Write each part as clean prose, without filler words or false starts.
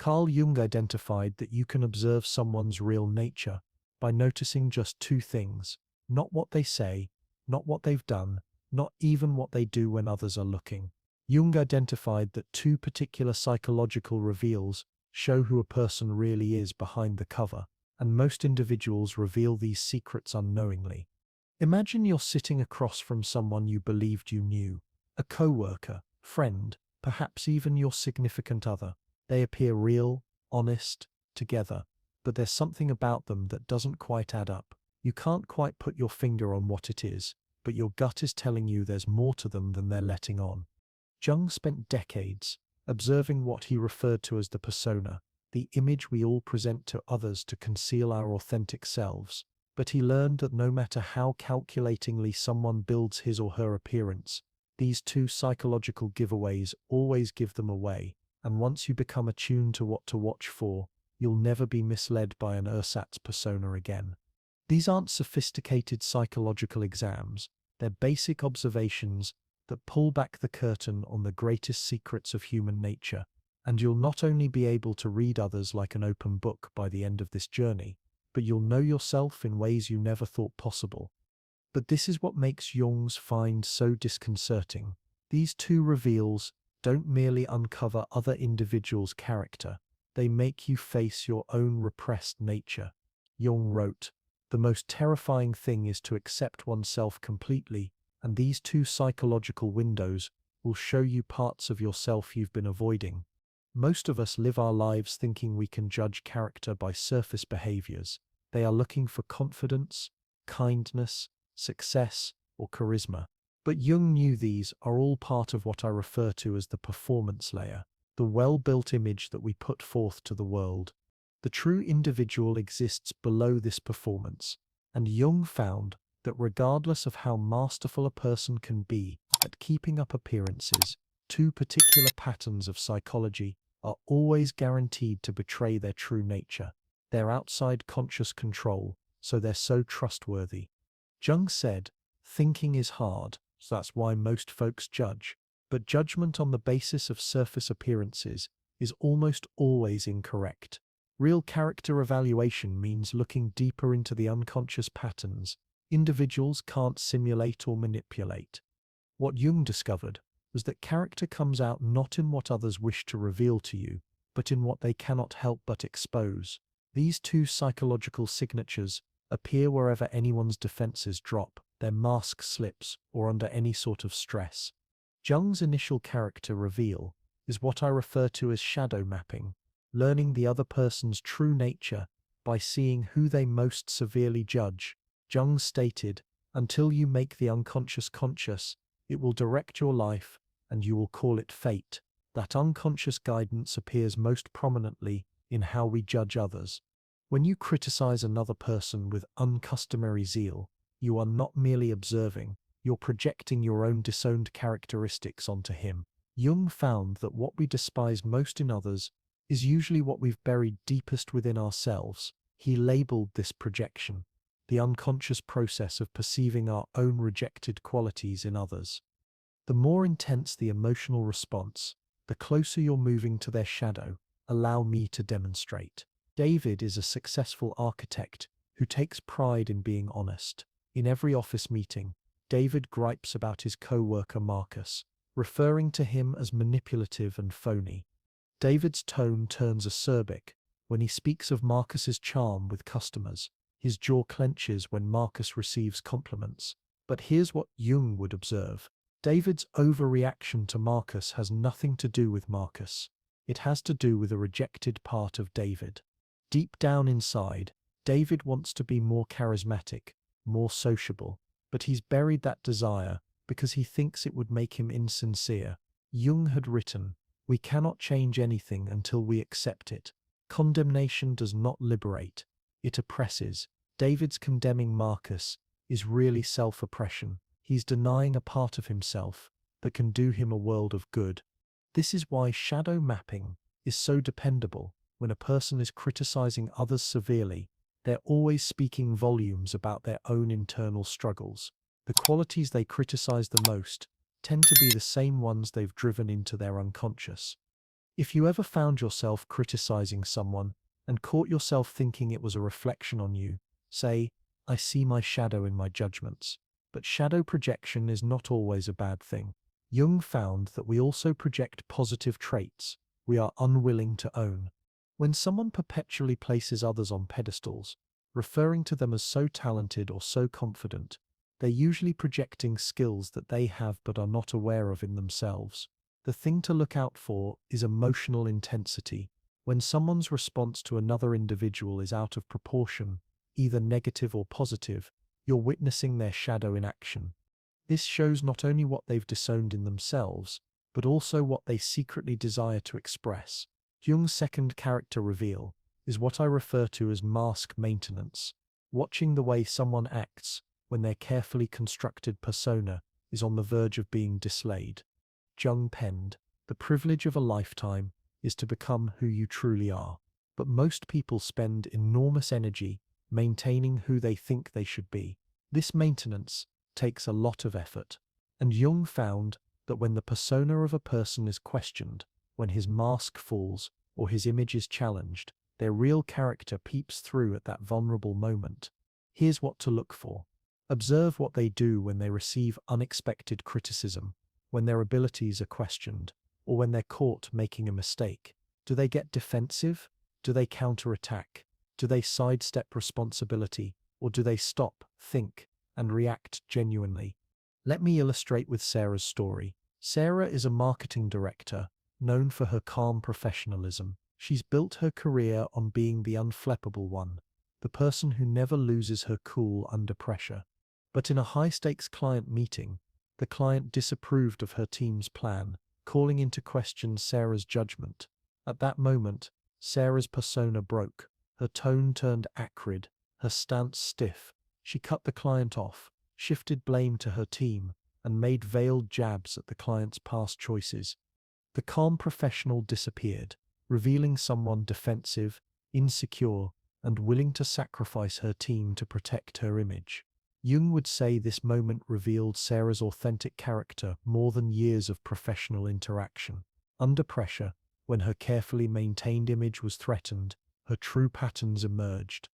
Carl Jung identified that you can observe someone's real nature by noticing just two things: not what they say, not what they've done, not even what they do when others are looking. Jung identified that two particular psychological reveals show who a person really is behind the cover, and most individuals reveal these secrets unknowingly. Imagine you're sitting across from someone you believed you knew, a coworker, friend, perhaps even your significant other. They appear real, honest, together, but there's something about them that doesn't quite add up. You can't quite put your finger on what it is, but your gut is telling you there's more to them than they're letting on. Jung spent decades observing what he referred to as the persona, the image we all present to others to conceal our authentic selves. But he learned that no matter how calculatingly someone builds his or her appearance, these two psychological giveaways always give them away, and once you become attuned to what to watch for, you'll never be misled by an ersatz persona again. These aren't sophisticated psychological exams, they're basic observations that pull back the curtain on the greatest secrets of human nature, and you'll not only be able to read others like an open book by the end of this journey, but you'll know yourself in ways you never thought possible. But this is what makes Jung's find so disconcerting. These two reveals don't merely uncover other individuals' character, they make you face your own repressed nature. Jung wrote, "The most terrifying thing is to accept oneself completely, and these two psychological windows will show you parts of yourself you've been avoiding." Most of us live our lives thinking we can judge character by surface behaviors. They are looking for confidence, kindness, success, or charisma. But Jung knew these are all part of what I refer to as the performance layer, the well-built image that we put forth to the world. The true individual exists below this performance, and Jung found that regardless of how masterful a person can be at keeping up appearances, two particular patterns of psychology are always guaranteed to betray their true nature. Their outside conscious control, so they're so trustworthy. Jung said, "Thinking is hard, so that's why most folks judge. But judgment on the basis of surface appearances is almost always incorrect. Real character evaluation means looking deeper into the unconscious patterns individuals can't simulate or manipulate." What Jung discovered was that character comes out not in what others wish to reveal to you, but in what they cannot help but expose. These two psychological signatures appear wherever anyone's defenses drop, their mask slips, or under any sort of stress. Jung's initial character reveal is what I refer to as shadow mapping, learning the other person's true nature by seeing who they most severely judge. Jung stated, "Until you make the unconscious conscious, it will direct your life, and you will call it fate." That unconscious guidance appears most prominently in how we judge others. When you criticize another person with uncustomary zeal, you are not merely observing, you're projecting your own disowned characteristics onto him. Jung found that what we despise most in others is usually what we've buried deepest within ourselves. He labeled this projection, the unconscious process of perceiving our own rejected qualities in others. The more intense the emotional response, the closer you're moving to their shadow. Allow me to demonstrate. David is a successful architect who takes pride in being honest. In every office meeting, David gripes about his co-worker Marcus, referring to him as manipulative and phony. David's tone turns acerbic when he speaks of Marcus's charm with customers. His jaw clenches when Marcus receives compliments. But here's what Jung would observe. David's overreaction to Marcus has nothing to do with Marcus. It has to do with a rejected part of David. Deep down inside, David wants to be more charismatic, more sociable, but he's buried that desire because he thinks it would make him insincere. Jung had written, "We cannot change anything until we accept it. Condemnation does not liberate, it oppresses." David's condemning Marcus is really self-oppression. He's denying a part of himself that can do him a world of good. This is why shadow mapping is so dependable. When a person is criticizing others severely, they're always speaking volumes about their own internal struggles. The qualities they criticize the most tend to be the same ones they've driven into their unconscious. If you ever found yourself criticizing someone and caught yourself thinking it was a reflection on you, say, I see my shadow in my judgments. But shadow projection is not always a bad thing. Jung found that we also project positive traits we are unwilling to own. When someone perpetually places others on pedestals, referring to them as so talented or so confident, they're usually projecting skills that they have but are not aware of in themselves. The thing to look out for is emotional intensity. When someone's response to another individual is out of proportion, either negative or positive, you're witnessing their shadow in action. This shows not only what they've disowned in themselves, but also what they secretly desire to express. Jung's second character reveal is what I refer to as mask maintenance. Watching the way someone acts when their carefully constructed persona is on the verge of being displayed. Jung penned, "The privilege of a lifetime is to become who you truly are." But most people spend enormous energy maintaining who they think they should be. This maintenance takes a lot of effort. And Jung found that when the persona of a person is questioned, when his mask falls or his image is challenged, their real character peeps through at that vulnerable moment. Here's what to look for. Observe what they do when they receive unexpected criticism, when their abilities are questioned, or when they're caught making a mistake. Do they get defensive? Do they counterattack? Do they sidestep responsibility? Or do they stop, think, and react genuinely? Let me illustrate with Sarah's story. Sarah is a marketing director, known for her calm professionalism. She's built her career on being the unflappable one, the person who never loses her cool under pressure. But in a high-stakes client meeting, the client disapproved of her team's plan, calling into question Sarah's judgment. At that moment, Sarah's persona broke. Her tone turned acrid, her stance stiff. She cut the client off, shifted blame to her team, and made veiled jabs at the client's past choices. The calm professional disappeared, revealing someone defensive, insecure, and willing to sacrifice her team to protect her image. Jung would say this moment revealed Sarah's authentic character more than years of professional interaction. Under pressure, when her carefully maintained image was threatened, her true patterns emerged.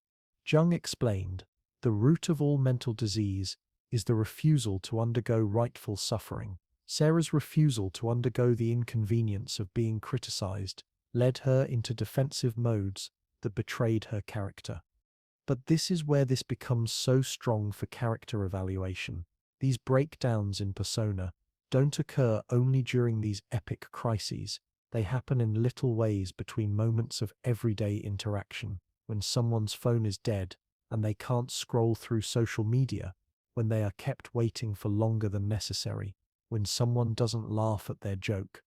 Jung explained, "The root of all mental disease is the refusal to undergo rightful suffering." Sarah's refusal to undergo the inconvenience of being criticized led her into defensive modes that betrayed her character. But this is where this becomes so strong for character evaluation. These breakdowns in persona don't occur only during these epic crises. They happen in little ways between moments of everyday interaction, when someone's phone is dead and they can't scroll through social media, when they are kept waiting for longer than necessary, when someone doesn't laugh at their joke.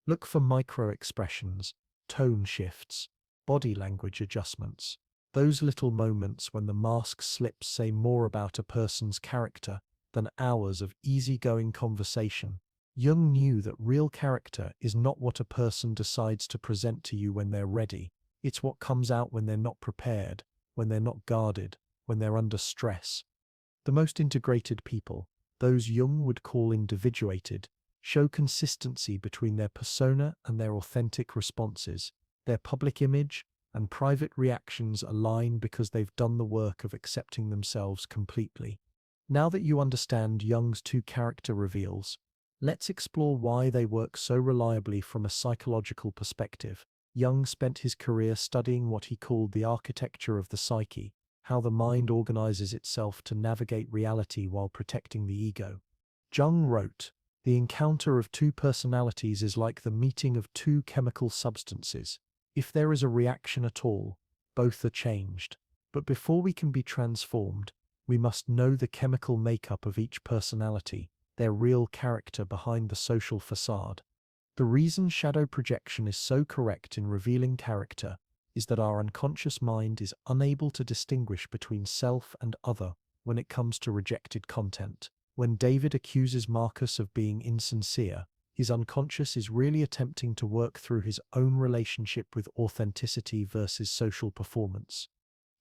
Look for micro-expressions, tone shifts, body language adjustments. Those little moments when the mask slips say more about a person's character than hours of easygoing conversation. Jung knew that real character is not what a person decides to present to you when they're ready. It's what comes out when they're not prepared, when they're not guarded, when they're under stress. The most integrated people, those Jung would call individuated, show consistency between their persona and their authentic responses. Their public image and private reactions align because they've done the work of accepting themselves completely. Now that you understand Jung's two character reveals, let's explore why they work so reliably from a psychological perspective. Jung spent his career studying what he called the architecture of the psyche, how the mind organizes itself to navigate reality while protecting the ego. Jung wrote, "The encounter of two personalities is like the meeting of two chemical substances. If there is a reaction at all, both are changed. But before we can be transformed, we must know the chemical makeup of each personality, their real character behind the social facade." The reason shadow projection is so correct in revealing character is that our unconscious mind is unable to distinguish between self and other when it comes to rejected content. When David accuses Marcus of being insincere, his unconscious is really attempting to work through his own relationship with authenticity versus social performance.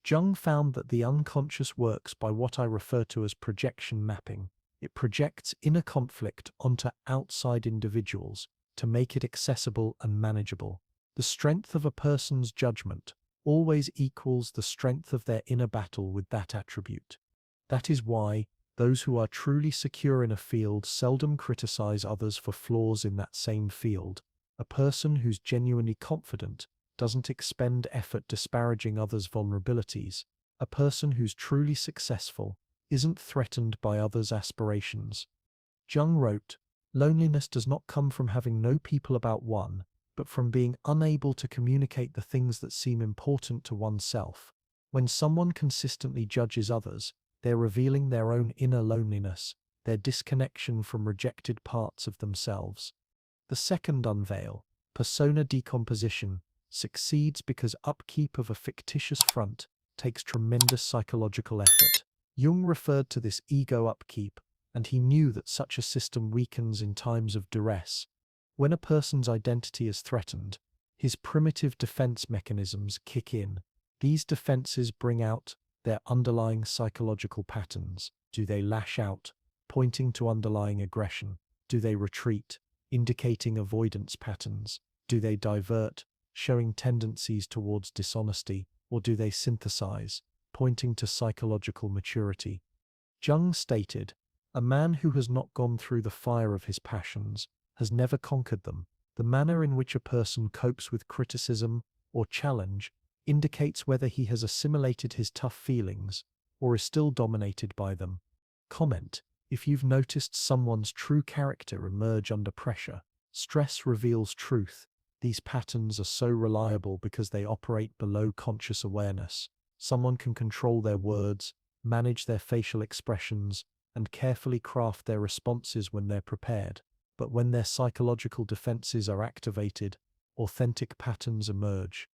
Jung found that the unconscious works by what I refer to as projection mapping. It projects inner conflict onto outside individuals to make it accessible and manageable. The strength of a person's judgment always equals the strength of their inner battle with that attribute. That is why those who are truly secure in a field seldom criticize others for flaws in that same field. A person who's genuinely confident doesn't expend effort disparaging others' vulnerabilities. A person who's truly successful isn't threatened by others' aspirations. Jung wrote, "Loneliness does not come from having no people about one, but from being unable to communicate the things that seem important to oneself. When someone consistently judges others, they're revealing their own inner loneliness, their disconnection from rejected parts of themselves." The second unveil, persona decomposition, succeeds because upkeep of a fictitious front takes tremendous psychological effort. Jung referred to this ego upkeep, and he knew that such a system weakens in times of duress. When a person's identity is threatened, his primitive defense mechanisms kick in. These defenses bring out their underlying psychological patterns. Do they lash out, pointing to underlying aggression? Do they retreat, indicating avoidance patterns? Do they divert, showing tendencies towards dishonesty? Or do they synthesize, pointing to psychological maturity? Jung stated, "A man who has not gone through the fire of his passions has never conquered them. The manner in which a person copes with criticism or challenge indicates whether he has assimilated his tough feelings or is still dominated by them." Comment: if you've noticed someone's true character emerge under pressure, stress reveals truth. These patterns are so reliable because they operate below conscious awareness. Someone can control their words, manage their facial expressions, and carefully craft their responses when they're prepared. But when their psychological defenses are activated, authentic patterns emerge.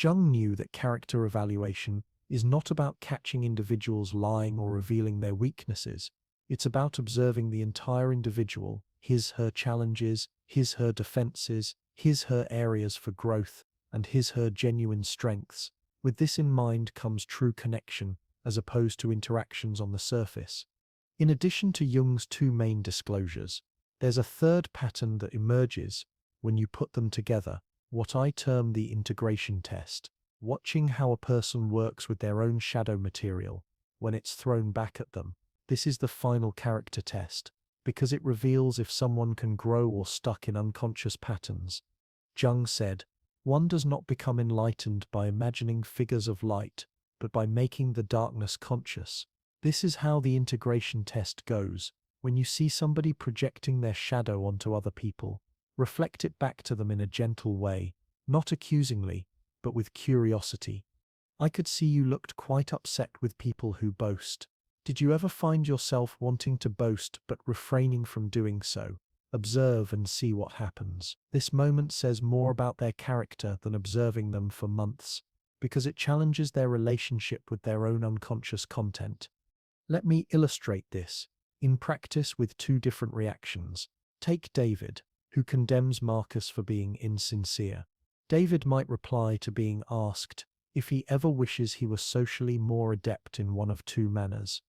Jung knew that character evaluation is not about catching individuals lying or revealing their weaknesses. It's about observing the entire individual, his/her challenges, his/her defenses, his/her areas for growth, and his/her genuine strengths. With this in mind comes true connection, as opposed to interactions on the surface. In addition to Jung's two main disclosures, there's a third pattern that emerges when you put them together, what I term the integration test, watching how a person works with their own shadow material when it's thrown back at them. This is the final character test, because it reveals if someone can grow or stuck in unconscious patterns. Jung said, "One does not become enlightened by imagining figures of light, but by making the darkness conscious." This is how the integration test goes. When you see somebody projecting their shadow onto other people, reflect it back to them in a gentle way, not accusingly, but with curiosity. "I could see you looked quite upset with people who boast. Did you ever find yourself wanting to boast but refraining from doing so?" Observe and see what happens. This moment says more about their character than observing them for months, because it challenges their relationship with their own unconscious content. Let me illustrate this in practice with two different reactions. Take David, who condemns Marcus for being insincere. David might reply to being asked if he ever wishes he were socially more adept in one of two manners.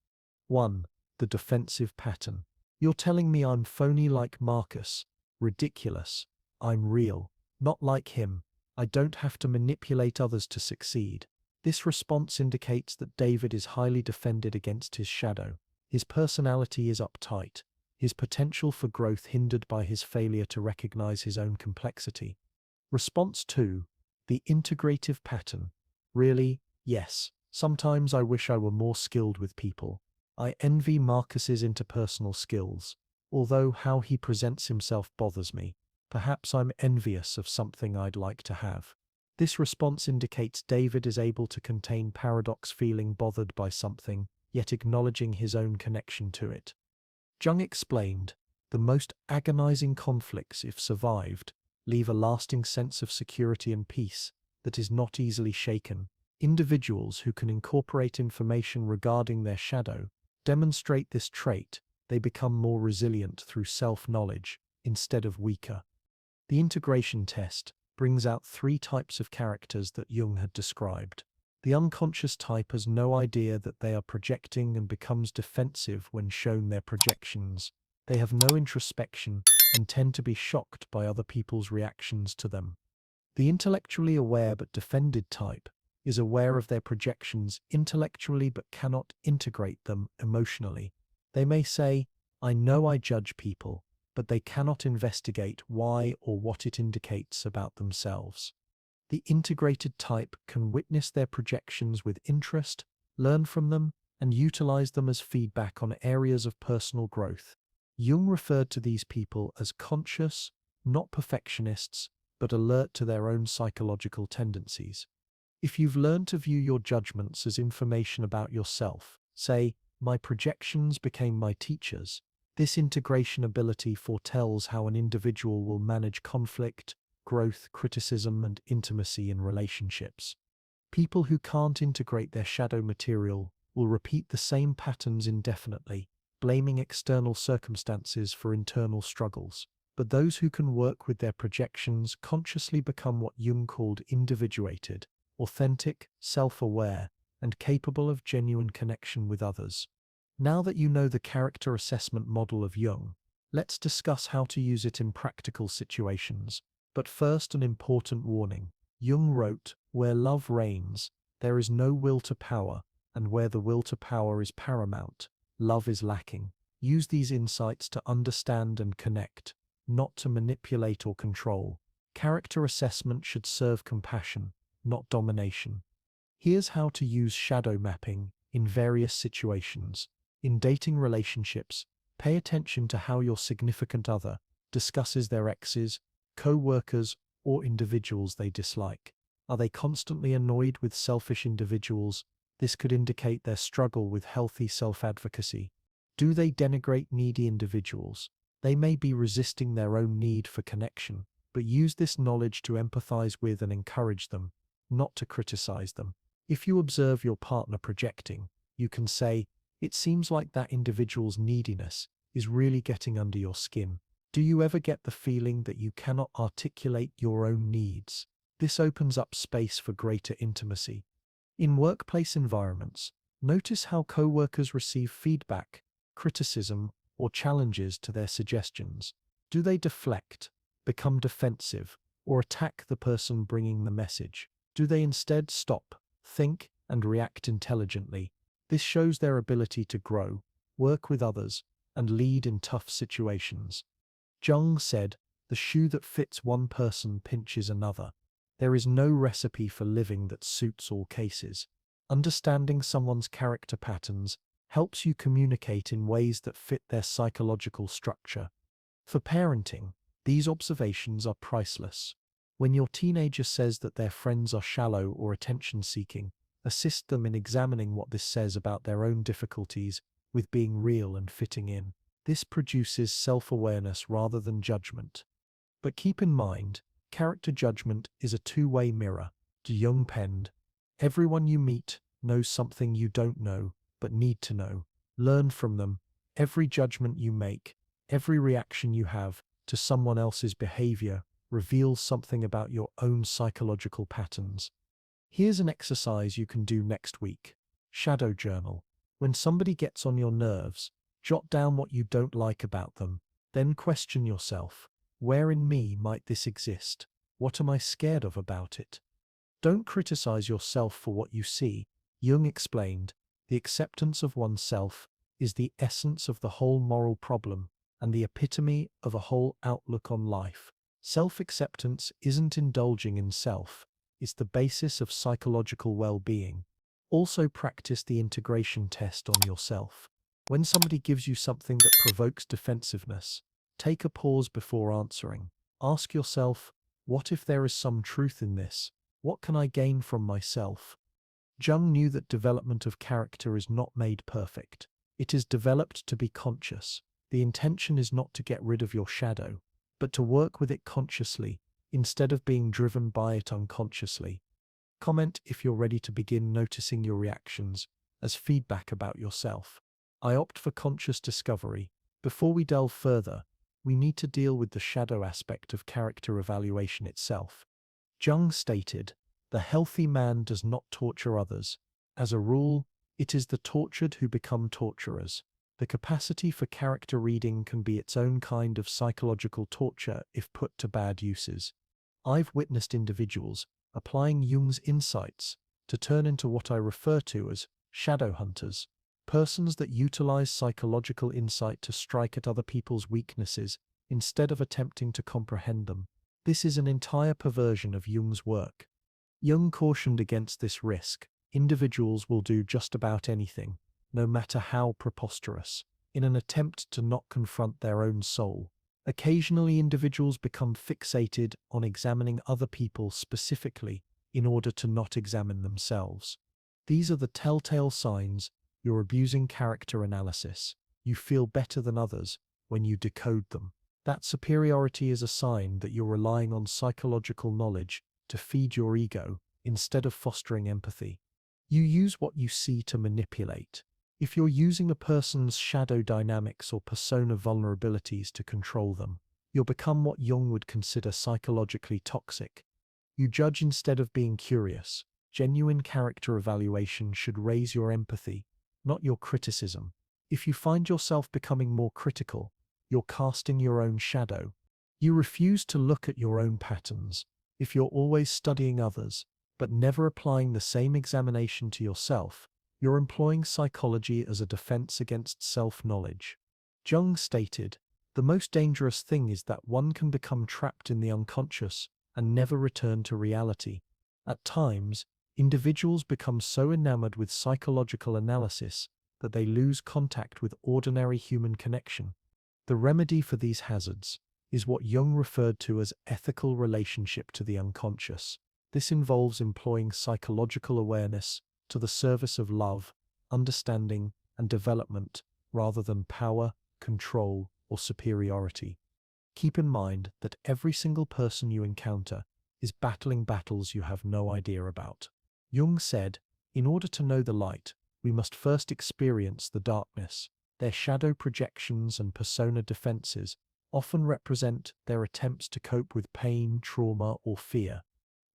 1. The defensive pattern. "You're telling me I'm phony like Marcus. Ridiculous. I'm real. Not like him. I don't have to manipulate others to succeed." This response indicates that David is highly defended against his shadow. His personality is uptight, his potential for growth hindered by his failure to recognize his own complexity. Response 2. The integrative pattern. "Really? Yes. Sometimes I wish I were more skilled with people. I envy Marcus's interpersonal skills, although how he presents himself bothers me. Perhaps I'm envious of something I'd like to have." This response indicates David is able to contain paradox, feeling bothered by something, yet acknowledging his own connection to it. Jung explained, "The most agonizing conflicts, if survived, leave a lasting sense of security and peace that is not easily shaken. Individuals who can incorporate information regarding their shadow demonstrate this trait. They become more resilient through self-knowledge instead of weaker." The integration test brings out three types of characters that Jung had described. The unconscious type has no idea that they are projecting and becomes defensive when shown their projections. They have no introspection and tend to be shocked by other people's reactions to them. The intellectually aware but defended type is aware of their projections intellectually but cannot integrate them emotionally. They may say, I know I judge people, but they cannot investigate why or what it indicates about themselves. The integrated type can witness their projections with interest, learn from them, and utilize them as feedback on areas of personal growth. Jung referred to these people as conscious, not perfectionists, but alert to their own psychological tendencies. If you've learned to view your judgments as information about yourself, say, my projections became my teachers, this integration ability foretells how an individual will manage conflict, growth, criticism, and intimacy in relationships. People who can't integrate their shadow material will repeat the same patterns indefinitely, blaming external circumstances for internal struggles. But those who can work with their projections consciously become what Jung called individuated, authentic, self-aware, and capable of genuine connection with others. Now that you know the character assessment model of Jung, let's discuss how to use it in practical situations. But first, an important warning. Jung wrote, where love reigns, there is no will to power, and where the will to power is paramount, love is lacking. Use these insights to understand and connect, not to manipulate or control. Character assessment should serve compassion, not domination. Here's how to use shadow mapping in various situations. In dating relationships, pay attention to how your significant other discusses their exes, co-workers, or individuals they dislike. Are they constantly annoyed with selfish individuals? This could indicate their struggle with healthy self-advocacy. Do they denigrate needy individuals? They may be resisting their own need for connection, but use this knowledge to empathize with and encourage them, not to criticize them. If you observe your partner projecting, you can say, it seems like that individual's neediness is really getting under your skin. Do you ever get the feeling that you cannot articulate your own needs? This opens up space for greater intimacy. In workplace environments, notice how co-workers receive feedback, criticism, or challenges to their suggestions. Do they deflect, become defensive, or attack the person bringing the message? Do they instead stop, think, and react intelligently? This shows their ability to grow, work with others, and lead in tough situations. Jung said, the shoe that fits one person pinches another. There is no recipe for living that suits all cases. Understanding someone's character patterns helps you communicate in ways that fit their psychological structure. For parenting, these observations are priceless. When your teenager says that their friends are shallow or attention-seeking, assist them in examining what this says about their own difficulties with being real and fitting in. This produces self-awareness rather than judgment. But keep in mind, character judgment is a two-way mirror. Jung penned, everyone you meet knows something you don't know, but need to know. Learn from them. Every judgment you make, every reaction you have to someone else's behavior reveals something about your own psychological patterns. Here's an exercise you can do next week. Shadow journal. When somebody gets on your nerves, jot down what you don't like about them. Then question yourself, where in me might this exist? What am I scared of about it? Don't criticize yourself for what you see. Jung explained, the acceptance of oneself is the essence of the whole moral problem and the epitome of a whole outlook on life. Self-acceptance isn't indulging in self. It's the basis of psychological well-being. Also practice the integration test on yourself. When somebody gives you something that provokes defensiveness, take a pause before answering. Ask yourself, what if there is some truth in this? What can I gain from myself? Jung knew that development of character is not made perfect. It is developed to be conscious. The intention is not to get rid of your shadow, but to work with it consciously, instead of being driven by it unconsciously. Comment if you're ready to begin noticing your reactions as feedback about yourself. I opt for conscious discovery. Before we delve further, we need to deal with the shadow aspect of character evaluation itself. Jung stated, the healthy man does not torture others. As a rule, it is the tortured who become torturers. The capacity for character reading can be its own kind of psychological torture if put to bad uses. I've witnessed individuals applying Jung's insights to turn into what I refer to as shadow hunters, persons that utilize psychological insight to strike at other people's weaknesses instead of attempting to comprehend them. This is an entire perversion of Jung's work. Jung cautioned against this risk. Individuals will do just about anything, no matter how preposterous, in an attempt to not confront their own soul. Occasionally, individuals become fixated on examining other people specifically in order to not examine themselves. These are the telltale signs you're abusing character analysis. You feel better than others when you decode them. That superiority is a sign that you're relying on psychological knowledge to feed your ego instead of fostering empathy. You use what you see to manipulate. If you're using a person's shadow dynamics or persona vulnerabilities to control them, you'll become what Jung would consider psychologically toxic. You judge instead of being curious. Genuine character evaluation should raise your empathy, not your criticism. If you find yourself becoming more critical, you're casting your own shadow. You refuse to look at your own patterns. If you're always studying others, but never applying the same examination to yourself, you're employing psychology as a defense against self-knowledge. Jung stated, "The most dangerous thing is that one can become trapped in the unconscious and never return to reality." At times, individuals become so enamored with psychological analysis that they lose contact with ordinary human connection. The remedy for these hazards is what Jung referred to as ethical relationship to the unconscious. This involves employing psychological awareness to the service of love, understanding, and development rather than power, control, or superiority. Keep in mind that every single person you encounter is battling battles you have no idea about. Jung said, "In order to know the light, we must first experience the darkness." Their shadow projections and persona defenses often represent their attempts to cope with pain, trauma, or fear.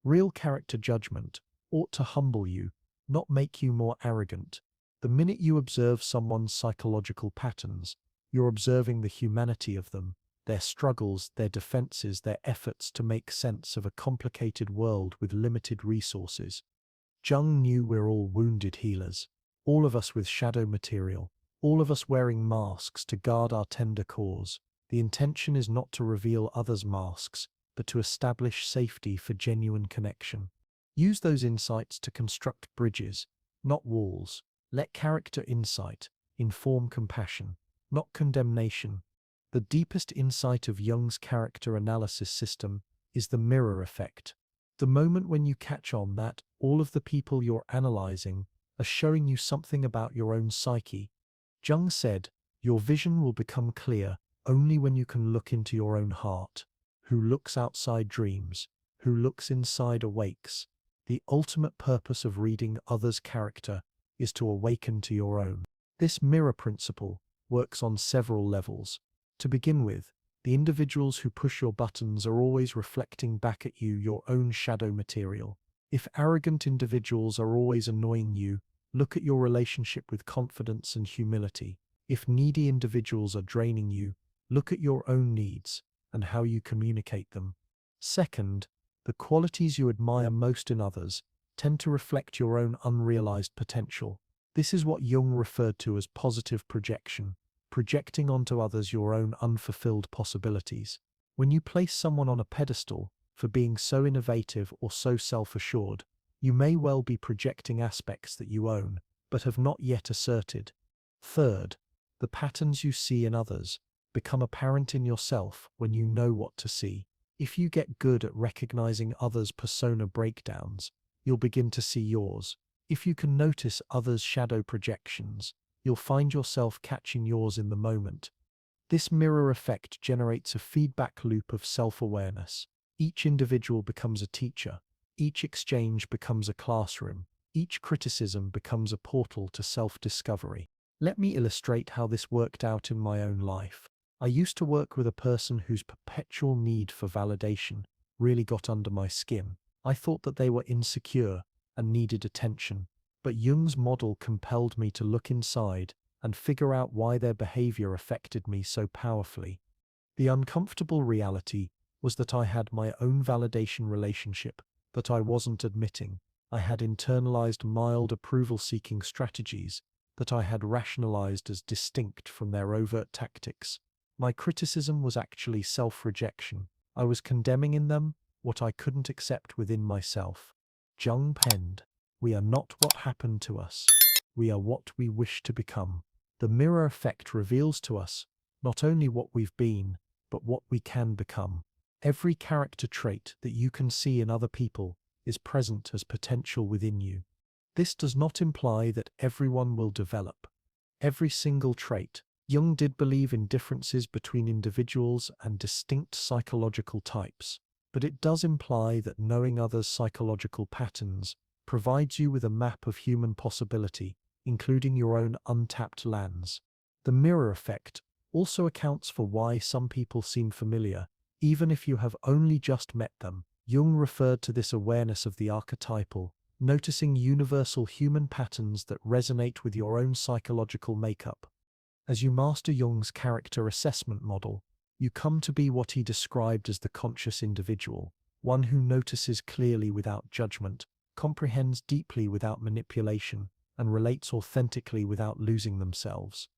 Real character judgment ought to humble you, not make you more arrogant. The minute you observe someone's psychological patterns, you're observing the humanity of them, their struggles, their defenses, their efforts to make sense of a complicated world with limited resources. Jung knew we're all wounded healers, all of us with shadow material, all of us wearing masks to guard our tender cause. The intention is not to reveal others' masks, but to establish safety for genuine connection. Use those insights to construct bridges, not walls. Let character insight inform compassion, not condemnation. The deepest insight of Jung's character analysis system is the mirror effect. The moment when you catch on that all of the people you're analyzing are showing you something about your own psyche. Jung said, "Your vision will become clear only when you can look into your own heart. Who looks outside dreams, who looks inside awakes." The ultimate purpose of reading others' character is to awaken to your own. This mirror principle works on several levels. To begin with, the individuals who push your buttons are always reflecting back at you your own shadow material. If arrogant individuals are always annoying you, look at your relationship with confidence and humility. If needy individuals are draining you, look at your own needs and how you communicate them. Second, the qualities you admire most in others tend to reflect your own unrealized potential. This is what Jung referred to as positive projection, projecting onto others your own unfulfilled possibilities. When you place someone on a pedestal for being so innovative or so self-assured, you may well be projecting aspects that you own, but have not yet asserted. Third, the patterns you see in others become apparent in yourself when you know what to see. If you get good at recognizing others' persona breakdowns, you'll begin to see yours. If you can notice others' shadow projections, you'll find yourself catching yours in the moment. This mirror effect generates a feedback loop of self-awareness. Each individual becomes a teacher. Each exchange becomes a classroom. Each criticism becomes a portal to self-discovery. Let me illustrate how this worked out in my own life. I used to work with a person whose perpetual need for validation really got under my skin. I thought that they were insecure and needed attention, but Jung's model compelled me to look inside and figure out why their behavior affected me so powerfully. The uncomfortable reality was that I had my own validation relationship that I wasn't admitting. I had internalized mild approval-seeking strategies that I had rationalized as distinct from their overt tactics. My criticism was actually self-rejection. I was condemning in them what I couldn't accept within myself. Jung penned, "We are not what happened to us. We are what we wish to become." The mirror effect reveals to us not only what we've been, but what we can become. Every character trait that you can see in other people is present as potential within you. This does not imply that everyone will develop every single trait. Jung did believe in differences between individuals and distinct psychological types, but it does imply that knowing others' psychological patterns provides you with a map of human possibility, including your own untapped lands. The mirror effect also accounts for why some people seem familiar, even if you have only just met them. Jung referred to this awareness of the archetypal, noticing universal human patterns that resonate with your own psychological makeup. As you master Jung's character assessment model, you come to be what he described as the conscious individual, one who notices clearly without judgment, comprehends deeply without manipulation, and relates authentically without losing themselves.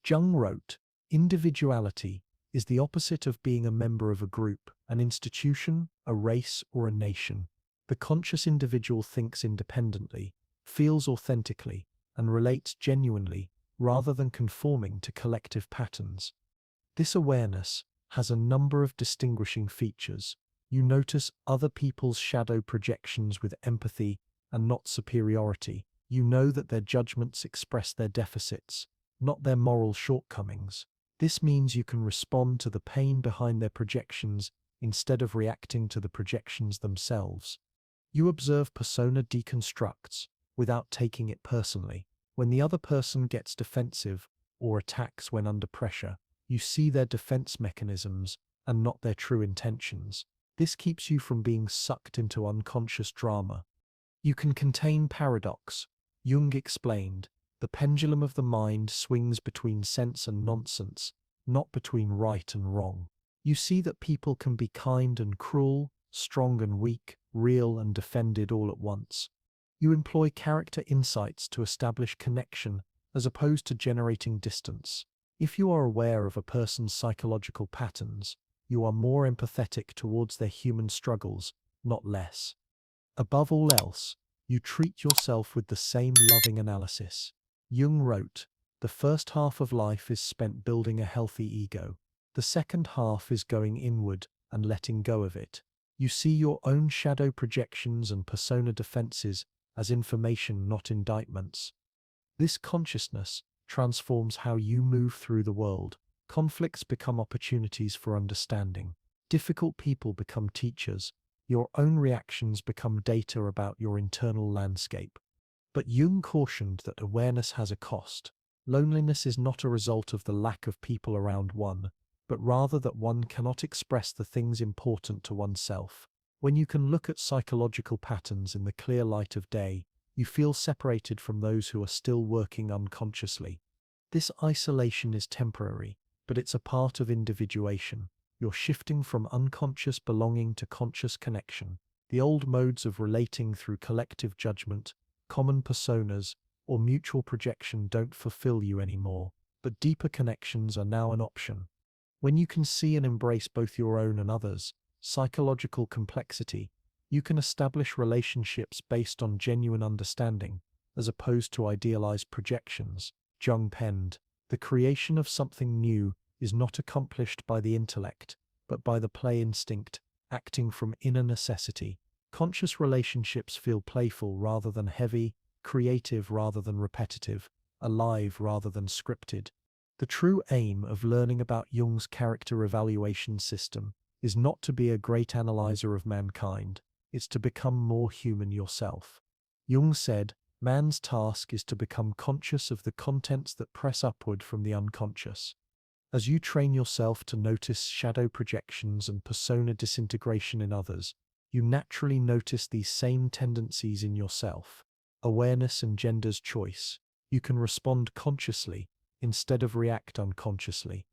Jung wrote, "Individuality is the opposite of being a member of a group, an institution, a race, or a nation. The conscious individual thinks independently, feels authentically, and relates genuinely, rather than conforming to collective patterns." This awareness has a number of distinguishing features. You notice other people's shadow projections with empathy and not superiority. You know that their judgments express their deficits, not their moral shortcomings. This means you can respond to the pain behind their projections instead of reacting to the projections themselves. You observe persona deconstructs without taking it personally. When the other person gets defensive or attacks when under pressure, you see their defense mechanisms and not their true intentions. This keeps you from being sucked into unconscious drama. You can contain paradox. Jung explained, "The pendulum of the mind swings between sense and nonsense, not between right and wrong." You see that people can be kind and cruel, strong and weak, real and defended all at once. You employ character insights to establish connection as opposed to generating distance. If you are aware of a person's psychological patterns, you are more empathetic towards their human struggles, not less. Above all else, you treat yourself with the same loving analysis. Jung wrote, "The first half of life is spent building a healthy ego. The second half is going inward and letting go of it." You see your own shadow projections and persona defenses as information, not indictments. This consciousness transforms how you move through the world. Conflicts become opportunities for understanding. Difficult people become teachers. Your own reactions become data about your internal landscape. But Jung cautioned that awareness has a cost. Loneliness is not a result of the lack of people around one, but rather that one cannot express the things important to oneself. When you can look at psychological patterns in the clear light of day, you feel separated from those who are still working unconsciously. This isolation is temporary, but it's a part of individuation. You're shifting from unconscious belonging to conscious connection. The old modes of relating through collective judgment, common personas, or mutual projection don't fulfill you anymore, but deeper connections are now an option. When you can see and embrace both your own and others' psychological complexity, you can establish relationships based on genuine understanding, as opposed to idealized projections. Jung penned, "The creation of something new is not accomplished by the intellect, but by the play instinct, acting from inner necessity." Conscious relationships feel playful rather than heavy, creative rather than repetitive, alive rather than scripted. The true aim of learning about Jung's character evaluation system is not to be a great analyzer of mankind, it's to become more human yourself. Jung said, "Man's task is to become conscious of the contents that press upward from the unconscious." As you train yourself to notice shadow projections and persona disintegration in others, you naturally notice these same tendencies in yourself. Awareness engenders choice. You can respond consciously instead of react unconsciously.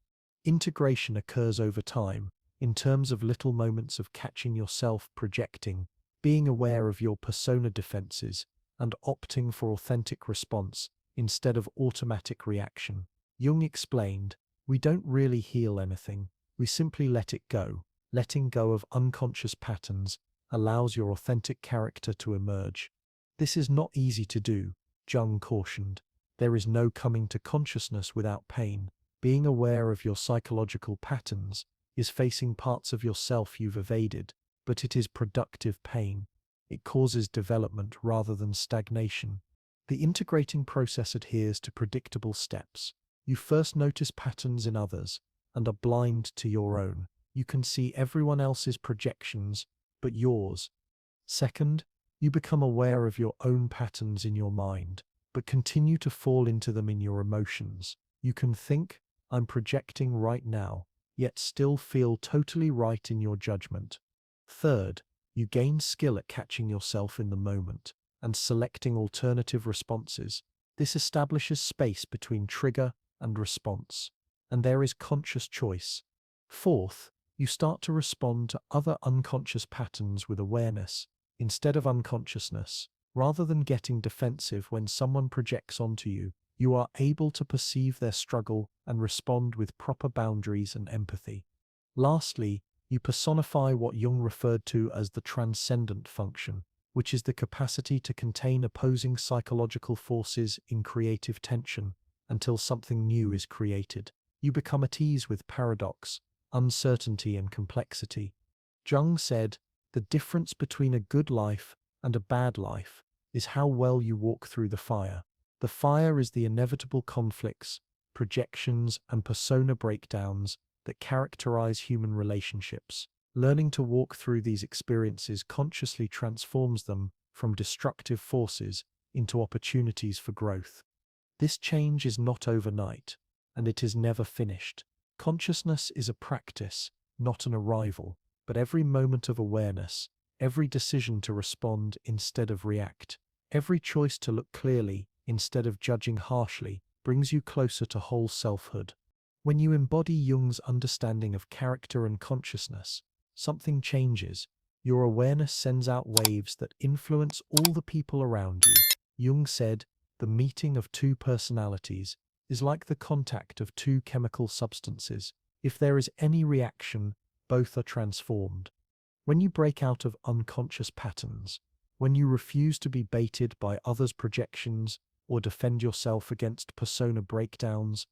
Integration occurs over time. in terms of little moments of catching yourself projecting, being aware of your persona defenses, and opting for authentic response instead of automatic reaction. Jung explained, "We don't really heal anything, we simply let it go. Letting go of unconscious patterns allows your authentic character to emerge." This is not easy to do, Jung cautioned. There is no coming to consciousness without pain. Being aware of your psychological patterns is facing parts of yourself you've evaded, but it is productive pain. It causes development rather than stagnation. The integrating process adheres to predictable steps. You first notice patterns in others and are blind to your own. You can see everyone else's projections, but yours. Second, you become aware of your own patterns in your mind, but continue to fall into them in your emotions. You can think, "I'm projecting right now," yet still feel totally right in your judgment. Third, you gain skill at catching yourself in the moment and selecting alternative responses. This establishes space between trigger and response, and there is conscious choice. Fourth, you start to respond to other unconscious patterns with awareness instead of unconsciousness. Rather than getting defensive when someone projects onto you, you are able to perceive their struggle and respond with proper boundaries and empathy. Lastly, you personify what Jung referred to as the transcendent function, which is the capacity to contain opposing psychological forces in creative tension until something new is created. You become at ease with paradox, uncertainty, and complexity. Jung said, "The difference between a good life and a bad life is how well you walk through the fire. The fire is the inevitable conflicts, projections, and persona breakdowns that characterize human relationships. Learning to walk through these experiences consciously transforms them from destructive forces into opportunities for growth. This change is not overnight, and it is never finished. Consciousness is a practice, not an arrival, but every moment of awareness, every decision to respond instead of react, every choice to look clearly instead of judging harshly brings you closer to whole selfhood." When you embody Jung's understanding of character and consciousness, something changes. Your awareness sends out waves that influence all the people around you. Jung said, "The meeting of two personalities is like the contact of two chemical substances. If there is any reaction, both are transformed." When you break out of unconscious patterns, when you refuse to be baited by others' projections or defend yourself against persona breakdowns,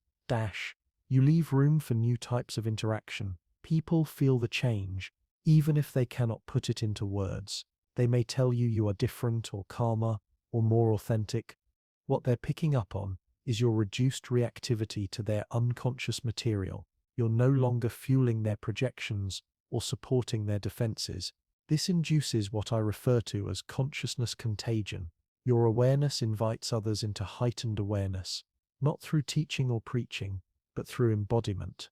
you leave room for new types of interaction. People feel the change, even if they cannot put it into words. They may tell you you are different or calmer or more authentic. What they're picking up on is your reduced reactivity to their unconscious material. You're no longer fueling their projections or supporting their defenses. This induces what I refer to as consciousness contagion. Your awareness invites others into heightened awareness, not through teaching or preaching, but through embodiment.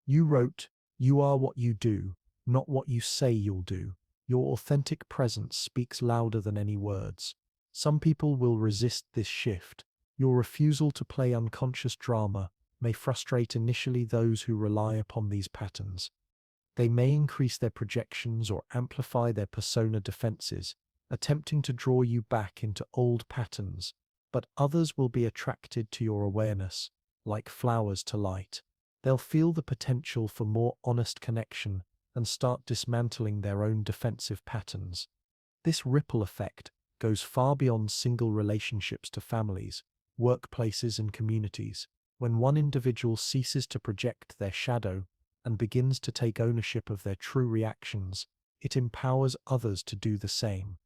You wrote, "You are what you do, not what you say you'll do." Your authentic presence speaks louder than any words. Some people will resist this shift. Your refusal to play unconscious drama may frustrate initially those who rely upon these patterns. They may increase their projections or amplify their persona defenses, attempting to draw you back into old patterns, but others will be attracted to your awareness, like flowers to light. They'll feel the potential for more honest connection and start dismantling their own defensive patterns. This ripple effect goes far beyond single relationships to families, workplaces, and communities. When one individual ceases to project their shadow and begins to take ownership of their true reactions, it empowers others to do the same.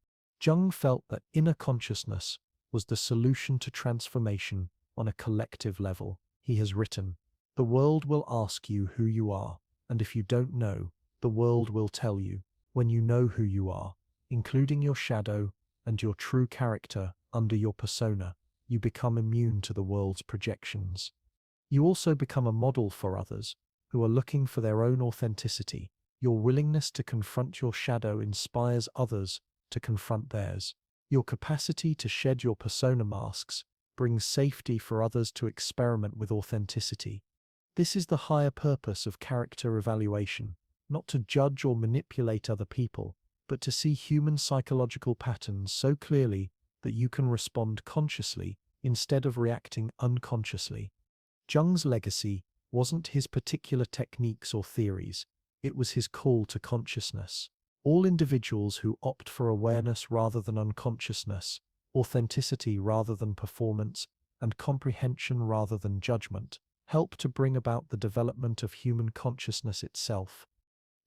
Jung felt that inner consciousness was the solution to transformation on a collective level. He has written, "The world will ask you who you are, and if you don't know, the world will tell you. When you know who you are, including your shadow and your true character under your persona, you become immune to the world's projections. You also become a model for others who are looking for their own authenticity. Your willingness to confront your shadow inspires others to confront theirs. Your capacity to shed your persona masks brings safety for others to experiment with authenticity." This is the higher purpose of character evaluation, not to judge or manipulate other people, but to see human psychological patterns so clearly that you can respond consciously instead of reacting unconsciously. Jung's legacy wasn't his particular techniques or theories, it was his call to consciousness. All individuals who opt for awareness rather than unconsciousness, authenticity rather than performance, and comprehension rather than judgment, help to bring about the development of human consciousness itself.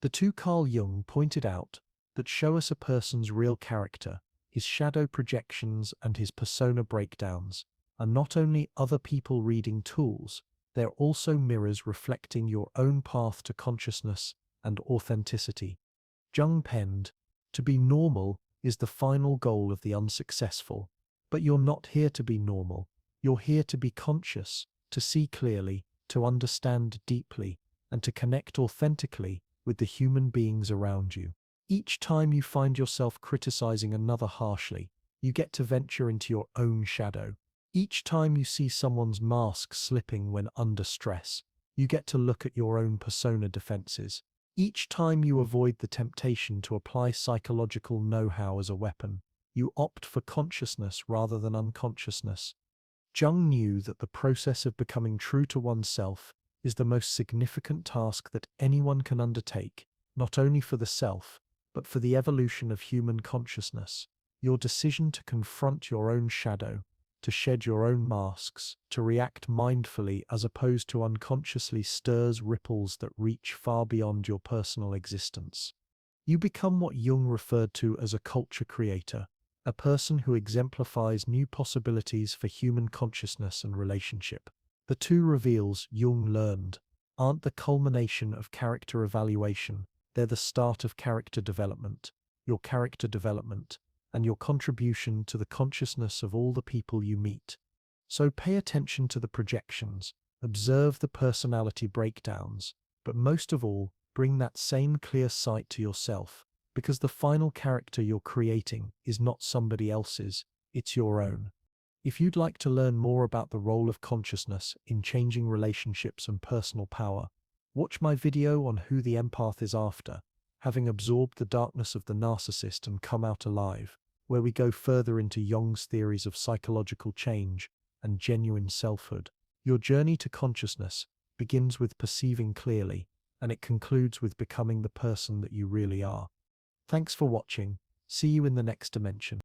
The two Carl Jung pointed out that show us a person's real character, his shadow projections and his persona breakdowns, are not only other people reading tools, they're also mirrors reflecting your own path to consciousness and authenticity. Jung penned, "To be normal is the final goal of the unsuccessful, but you're not here to be normal, you're here to be conscious, to see clearly, to understand deeply, and to connect authentically with the human beings around you." Each time you find yourself criticizing another harshly, you get to venture into your own shadow. Each time you see someone's mask slipping when under stress, you get to look at your own persona defenses. Each time you avoid the temptation to apply psychological know-how as a weapon, you opt for consciousness rather than unconsciousness. Jung knew that the process of becoming true to oneself is the most significant task that anyone can undertake, not only for the self, but for the evolution of human consciousness. Your decision to confront your own shadow, to shed your own masks, to react mindfully as opposed to unconsciously stirs ripples that reach far beyond your personal existence. You become what Jung referred to as a culture creator, a person who exemplifies new possibilities for human consciousness and relationship. The two reveals Jung learned aren't the culmination of character evaluation, they're the start of character development. Your character development and your contribution to the consciousness of all the people you meet. So pay attention to the projections, observe the personality breakdowns, but most of all, bring that same clear sight to yourself, because the final character you're creating is not somebody else's, it's your own. If you'd like to learn more about the role of consciousness in changing relationships and personal power, watch my video on who the empath is after, having absorbed the darkness of the narcissist and come out alive, where we go further into Jung's theories of psychological change and genuine selfhood. Your journey to consciousness begins with perceiving clearly, and it concludes with becoming the person that you really are. Thanks for watching. See you in the next dimension.